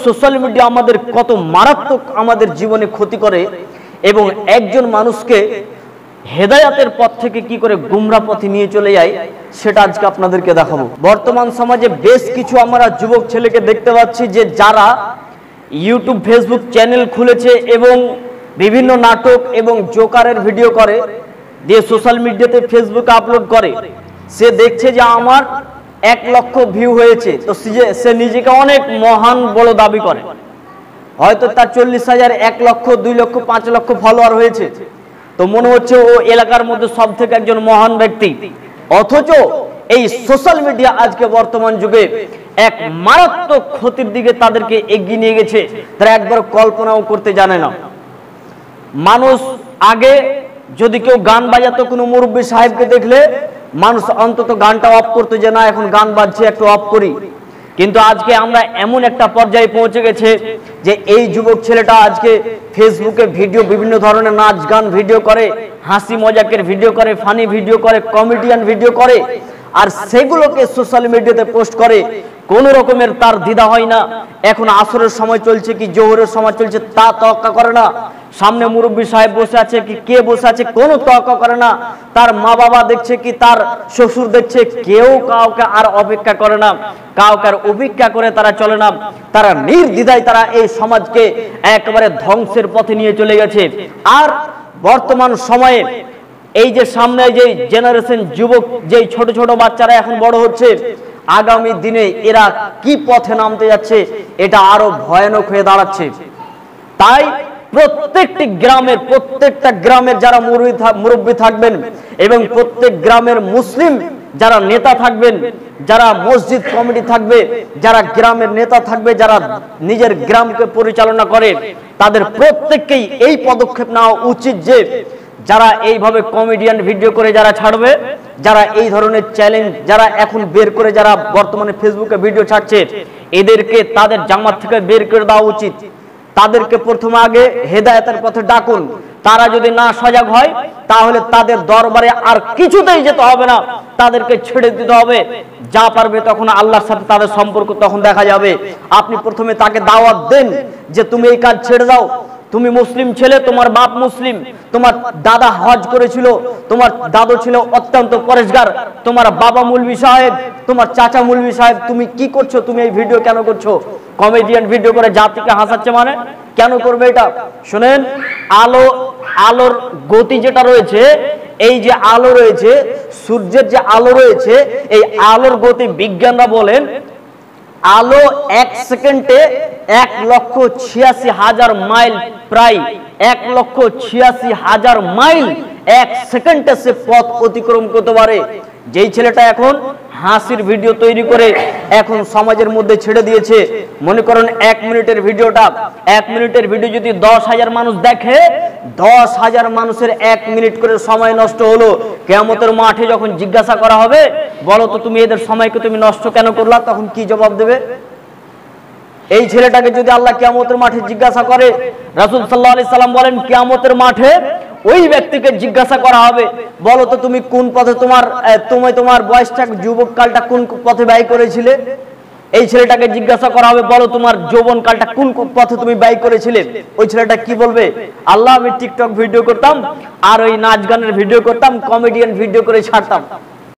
Social media আমাদের কত মারাত্মক আমাদের জীবনে ক্ষতি করে এবং একজন মানুষকে হেদায়াতের পথ থেকে কি করে গুমরা পথে নিয়ে চলে যায় সেটা আজকে আপনাদেরকে দেখাবো। বর্তমান সমাজে বেশ কিছু আমরা যুবক ছেলেকে দেখতে পাচ্ছি যে যারা ইউটিউব ফেসবুক চ্যানেল খুলেছে এবং বিভিন্ন নাটক এবং জোকারের ভিডিও করে দিয়ে সোশ্যাল মিডিয়াতে ফেসবুকে আপলোড করে। সে দেখছে যে আমার 1 লক্ষ ভিউ হয়েছে, তো সে নিজেকে অনেক মহান বড় দাবি করে। হয়তো তার 40,000, 1 লক্ষ, 2 লক্ষ, 5 লক্ষ ফলোয়ার হয়েছে, তো মনে হচ্ছে ও এলাকার মধ্যে সব থেকে একজন মহান ব্যক্তি। অথচ এই সোশ্যাল মিডিয়া আজকে বর্তমান যুগে এক মারাত্মক ক্ষতির দিকে তাদেরকে এগিয়ে নিয়ে গেছে, তারা একবার কল্পনাও করতে জানে না। মানুষ আগে যদি কেউ গান বাজাতো, কোনো মুরব্বী সাহেবকে দেখলে মানুষ অন্তত গানটা অফ করতো যে না এখন গান বাজছে একটু অফ করি। কিন্তু আজকে আমরা এমন একটা পর্যায়ে পৌঁছে গেছে যে এই যুবক ছেলেটা আজকে ফেসবুকে ভিডিও, বিভিন্ন ধরনের নাচ গান ভিডিও করে, হাসি মজাকের ভিডিও করে, ফানি ভিডিও করে, কমেডিয়ান ভিডিও করে, আর সেগুলোকে সোশ্যাল মিডিয়াতে পোস্ট করে। কোন রকমের তার দ্বিধা হয় না। এখন আসরের সময় চলছে কি জোহরের সময় চলছে তা তোয়াক্কা করে না। সামনে মুরব্বী সাহেব বসে আছে কি কে বসে আছে কোনো তোয়াক্কা করে না। তার মা বাবা দেখছে কি তার শ্বশুর দেখছে, কেউ কাউকে আর অপেক্ষা করে না, কাউকে আর উপেক্ষা করে তারা চলে না। তারা নির্দ্বিধায় তারা এই সমাজকে একেবারে ধ্বংসের পথে নিয়ে চলে গেছে। আর বর্তমান সময়ে এই যে সামনে যে জেনারেশন যুবক, যে ছোট ছোট বাচ্চারা এখন বড় হচ্ছে, আগামী দিনে এরা কি পথে নামতে যাচ্ছে এটা আরো ভয়ানক হয়ে দাঁড়াচ্ছে। তাই প্রত্যেকটা গ্রামের যারা মুরব্বী থাকবেন এবং প্রত্যেক গ্রামের মুসলিম যারা নেতা থাকবেন, যারা মসজিদ কমিটি থাকবে, যারা গ্রামের নেতা থাকবে, যারা নিজের গ্রামকে পরিচালনা করে, তাদের প্রত্যেককেই এই পদক্ষেপ নেওয়া উচিত যে যারা এইভাবে কমেডিয়ান ভিডিও করে যারা ছাড়বে, যারা এই ধরনের চ্যালেঞ্জ যারা এখন বের করে যারা বর্তমানে ফেসবুকে ভিডিও ছাড়ছে, এদেরকে তাদের জামাত থেকে বের করে দেওয়া উচিত। তাদেরকে প্রথমে আগে হেদায়েতের পথে ডাকুন। তারা যদি না সজাগ হয় তাহলে তাদের দরবারে আর কিছুতেই যেতে হবে না, তাদেরকে ছেড়ে দিতে হবে। যা পারবে তখন আল্লাহর সাথে তাদের সম্পর্ক তখন দেখা যাবে। আপনি প্রথমে তাকে দাওয়াত দেন যে তুমি এই কাজ ছেড়ে দাও। তুমি মুসলিম ছেলে, তোমার বাপ মুসলিম, তোমার দাদা হজ করেছিল, তোমার দাদু ছিল অত্যন্ত পরেশগার, তোমার বাবা মুলবি সাহেব, তোমার চাচা মুলবি সাহেব, তুমি কি করছো? তুমি এই ভিডিও কেন করছো? কমেডিয়ান ভিডিও করে জাতিকে হাসাচ্ছে, মানে কেন করবে এটা? শুনেন, আলোর গতি যেটা রয়েছে, এই যে আলো রয়েছে, সূর্যের যে আলো রয়েছে, এই আলোর গতি বিজ্ঞানরা বলেন আলো 1 সেকেন্ডে 1,86,000 মাইল, প্রায় 1,86,000 মাইল 1 সেকেন্ডে সে পথ অতিক্রম করতে পারে। যেই ছেলেটা এখন হাসির ভিডিও তৈরি করে এখন সমাজের মধ্যে ছেড়ে দিয়েছে, মনে করেন 1 মিনিটের ভিডিওটা, 1 মিনিটের ভিডিও যদি 10,000 মানুষ দেখে, 10,000 মানুষের 1 মিনিট করে সময় নষ্ট হলো। কিয়ামতের মাঠে যখন জিজ্ঞাসা করা হবে, বলো তো তুমি এদের সময়কে তুমি নষ্ট কেন করলা, তখন কি জবাব দেবে? এই ছেলেটাকে যদি আল্লাহ কিয়ামতের মাঠে জিজ্ঞাসা করে, রাসূল সাল্লাল্লাহু আলাইহি সাল্লাম বলেন কিয়ামতের মাঠে ওই ব্যক্তিকে জিজ্ঞাসা করা হবে, বলো তো তুমি কোন পথে তোমার বয়সটা, যুবককালটা কোন পথে ব্যয় করেছিলে? এই ছেলেটাকে জিজ্ঞাসা করা হবে, বলো তোমার যৌবনকালটা কোন পথে তুমি ব্যয় করেছিলে? ওই ছেলেটা কি বলবে? আল্লাহ আমি টিকটক ভিডিও করতাম, আর ওই নাচ গানের ভিডিও করতাম, কমেডিয়ান ভিডিও করে ছাড়তাম।